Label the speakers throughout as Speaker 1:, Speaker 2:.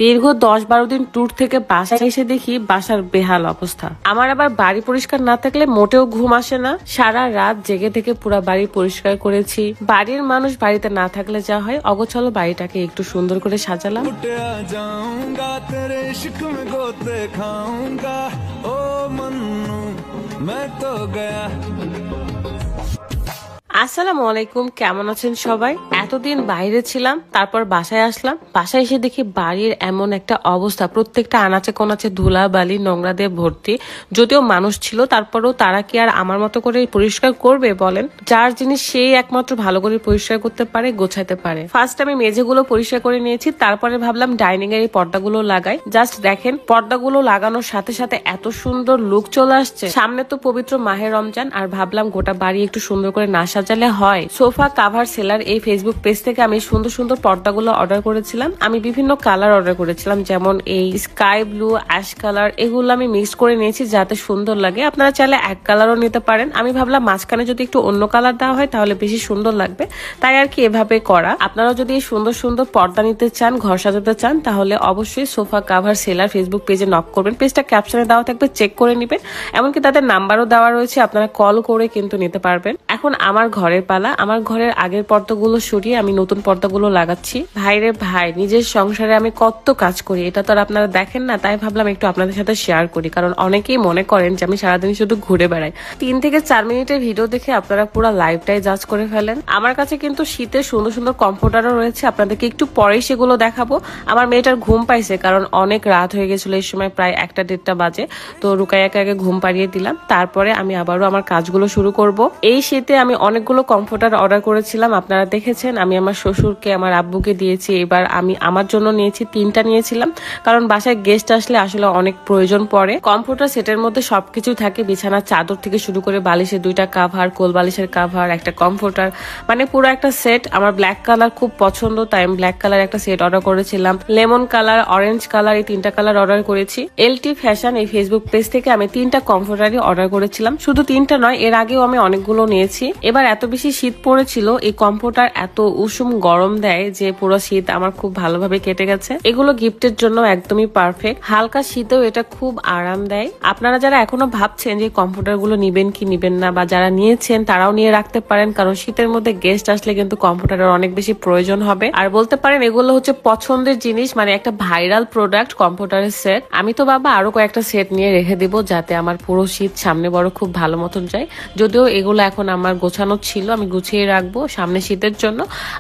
Speaker 1: দীর্ঘ 10-12 দিন ট্যুর থেকে বাসায় এসে দেখি বাসার বেহাল অবস্থা। আমার আবার বাড়ি পরিষ্কার না থাকলে মোটেও ঘুম আসে না। সারা রাত জেগে থেকে পুরো বাড়ি পরিষ্কার করেছি। বাড়ির মানুষ বাড়িতে না থাকলে যা হয়, অগোছালো বাড়িটাকে একটু সুন্দর করে সাজালাম। আসসালামু আলাইকুম, কেমন আছেন সবাই? এতদিন বাইরে ছিলাম, তারপর বাসায় আসলাম। বাসায় এসে দেখি বাড়ির এমন একটা অবস্থা, প্রত্যেকটা আনাচে কোনাচে ধুলা বালি নোংরা দিয়ে ভর্তি। যদিও মানুষ ছিল, তারপরেও তারা কি আর আমার মতো করে পরিষ্কার করবে বলেন? যার জিনিস সেই একমাত্র ভালো করে পরিষ্কার করতে পারে, গোছাতে পারে। ফার্স্ট আমি মেঝেগুলো পরিষ্কার করে নিয়েছি, তারপরে ভাবলাম ডাইনিং এর এই পর্দাগুলো লাগাই। জাস্ট দেখেন, পর্দাগুলো লাগানোর সাথে সাথে এত সুন্দর লুক চলে আসছে। সামনে তো পবিত্র মাহে রমজান, আর ভাবলাম গোটা বাড়ি একটু সুন্দর করে না সাজালে হয়। সোফা কাভার সেলার এই ফেসবুক পেজ থেকে আমি সুন্দর সুন্দর পর্দাগুলো অর্ডার করেছিলাম। আমি বিভিন্ন কালার অর্ডার করেছিলাম, যেমন এই স্কাই ব্লু, অ্যাশ কালার, এগুলো আমি মিক্স করে নিয়েছি যাতে সুন্দর লাগে। আপনারা চাইলে এক কালারও নিতে পারেন। আমি ভাবলাম মাঝখানে যদি একটু অন্য কালার দেওয়া হয় তাহলে বেশি সুন্দর লাগবে, তাই আর কি এভাবে করা। আপনারা যদি এই সুন্দর সুন্দর পর্দা নিতে চান, ঘর সাজাতে চান, তাহলে অবশ্যই সোফা কাভার সেলার ফেসবুক পেজে নক করবেন। পেজটা ক্যাপশনে দেওয়া থাকবে, চেক করে নিবেন। এমনকি তাদের নাম্বারও দেওয়া রয়েছে, আপনারা কল করে কিন্তু নিতে পারবেন। এখন আমার ঘরের পালা। আমার ঘরের আগের পর্দাগুলো সরিয়ে আমি নতুন পর্দাগুলো লাগাচ্ছি। ভাইরে ভাই, নিজের সংসারে আমি কত কাজ করি, এটা তো আর আপনারা দেখেন না, তাই ভাবলাম একটু আপনাদের সাথে শেয়ার করি। কারণ অনেকেই মনে করেন যে আমি সারাদিন শুধু ঘুরে বেড়াই। 3 থেকে 4 মিনিটের ভিডিও দেখে আপনারা পুরো লাইভটাই জাজ করে ফেলেন। আমার কাছে কিন্তু শীতের সুন্দর সুন্দর কমফোর্টারও রয়েছে, আপনাদেরকে একটু পরেই সেগুলো দেখাবো। আমার মেয়েটার ঘুম পাইছে, কারণ অনেক রাত হয়ে গেছিল, এই সময় প্রায় 1টা-1.5টা বাজে। তো রুকাইয়াকে আগে ঘুম পাড়িয়ে দিলাম, তারপরে আমি আবারও আমার কাজগুলো শুরু করব। এই শীতে আমি অনেকগুলো কমফোর্টার অর্ডার করেছিলাম, আপনারা দেখেছেন। আমি আমার শ্বশুরকে, আমার আব্বুকে দিয়েছি। এবার আমি আমার জন্য নিয়েছি, 3টা নিয়েছিলাম, কারণ বাসায় গেস্ট আসলে আসলে অনেক প্রয়োজন পড়ে। কমফোর্টার সেটের মধ্যে সবকিছু থাকে, বিছানার চাদর থেকে শুরু করে বালিশের 2টা কাভার, কোল বালিশের কাভার, একটা কমফোর্টার, মানে পুরো একটা সেট। আমার ব্ল্যাক কালার খুব পছন্দ, তাই আমি ব্ল্যাক কালার একটা সেট অর্ডার করেছিলাম। লেমন কালার, অরেঞ্জ কালার, এই 3টা কালার অর্ডার করেছি। এলটি ফ্যাশন এই ফেসবুক পেজ থেকে আমি 3টা কমফোর্টারই অর্ডার করেছিলাম। শুধু 3টা নয়, এর আগেও আমি অনেকগুলো নিয়েছি। এবার এত বেশি শীত পড়েছিল, এই কমফোর্টার এত উষুম গরম দেয় যে পুরো শীত আমার খুব ভালোভাবে কেটে গেছে। এগুলো গিফটের জন্য একদমই পারফেক্ট। হালকা শীতেও এটা খুব আরাম দেয়। আপনারা যারা এখনো ভাবছেন যে কমফোর্টার গুলো নিবেন কি নিবেন না, বা যারা নিয়েছেন তারাও নিয়ে রাখতে পারেন, কারণ শীতের মধ্যে গেস্ট আসলে কিন্তু কমফোর্টারের অনেক বেশি প্রয়োজন হবে। আর বলতে পারেন এগুলো হচ্ছে পছন্দের জিনিস, মানে একটা ভাইরাল প্রোডাক্ট কমফোর্টারের সেট। আমি তো বাবা আরো কয়েকটা সেট নিয়ে রেখে দিব, যাতে আমার পুরো শীত সামনে বড় খুব ভালো মতন যায়। যদিও এগুলো এখন আমার গোছানো ছিল, আমি গুছিয়ে রাখবো সামনে শীতের জন্য।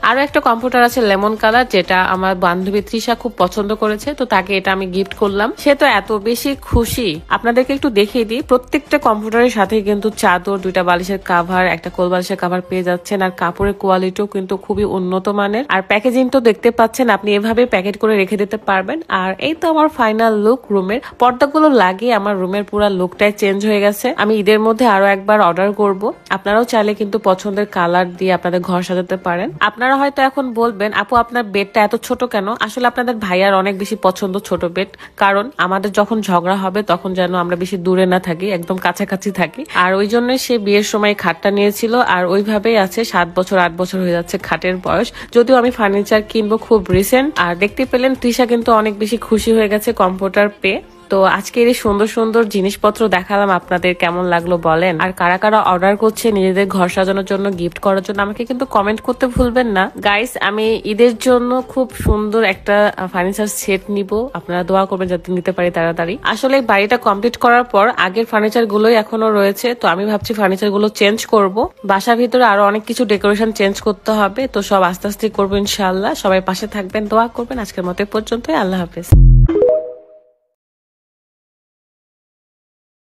Speaker 1: আরো একটা কমফোর্টার আছে লেমন কালার, যেটা আমার বান্ধবী তৃষা খুব পছন্দ করেছে, তো তাকে এটা আমি গিফট করলাম। সে তো এত বেশি খুশি। আপনাদেরকে একটু দেখিয়ে দিই, প্রত্যেকটা কমফোর্টারের সাথে কিন্তু চাদর, 2টা বালিশের কাভার, একটা কোল বালিশের কাভার পেয়ে যাচ্ছেন। আর কাপড়ের কোয়ালিটিও কিন্তু খুবই উন্নত মানের। আর প্যাকেজিং তো দেখতে পাচ্ছেন, আপনি এভাবে প্যাকেট করে রেখে দিতে পারবেন। আর এই তো আমার ফাইনাল লুক। রুমের পর্দাগুলো লাগিয়ে আমার রুমের পুরো লুকটাই চেঞ্জ হয়ে গেছে। আমি ঈদের মধ্যে আরো একবার অর্ডার করব। আপনারাও চাইলে কিন্তু পছন্দের কালার দিয়ে আপনাদের ঘর সাজাতে পারেন। আপনারা হয়তো এখন বলবেন, আপু আপনার বেডটা এত ছোট কেন? আসলে আপনাদের ভাইয়ার অনেক বেশি পছন্দ ছোট বেড, কারণ আমাদের যখন ঝগড়া হবে তখন যেন আমরা বেশি দূরে না থাকি, একদম কাছাকাছি থাকি। আর ওই জন্য সে বিয়ের সময় খাটটা নিয়েছিল, আর ওইভাবেই আছে। 7 বছর 8 বছর হয়ে যাচ্ছে খাটের বয়স। যদিও আমি ফার্নিচার কিনবো খুব রিসেন্ট। আর দেখতে পেলেন তৃষা কিন্তু অনেক বেশি খুশি হয়ে গেছে কমফোর্টার পেয়ে। তো আজকের এই সুন্দর সুন্দর জিনিসপত্র দেখালাম, আপনাদের কেমন লাগলো বলেন। আর কারা কারা অর্ডার করছে নিজেদের ঘর সাজানোর জন্য, গিফট করার জন্য, আমাকে কিন্তু কমেন্ট করতে ভুলবেন না গাইস। আমি ঈদের জন্য খুব সুন্দর একটা ফার্নিচার সেট নিব, আপনারা দোয়া করবেন যাতে নিতে পারি তাড়াতাড়ি। আসলে বাড়িটা কমপ্লিট করার পর আগের ফার্নিচার গুলোই এখনো রয়েছে, তো আমি ভাবছি ফার্নিচার গুলো চেঞ্জ করব। বাসার ভিতরে আরো অনেক কিছু ডেকোরেশন চেঞ্জ করতে হবে, তো সব আস্তে আস্তে করবো ইনশাআল্লাহ। সবাই পাশে থাকবেন, দোয়া করবেন। আজকের মতো পর্যন্তই, আল্লাহ হাফেজ।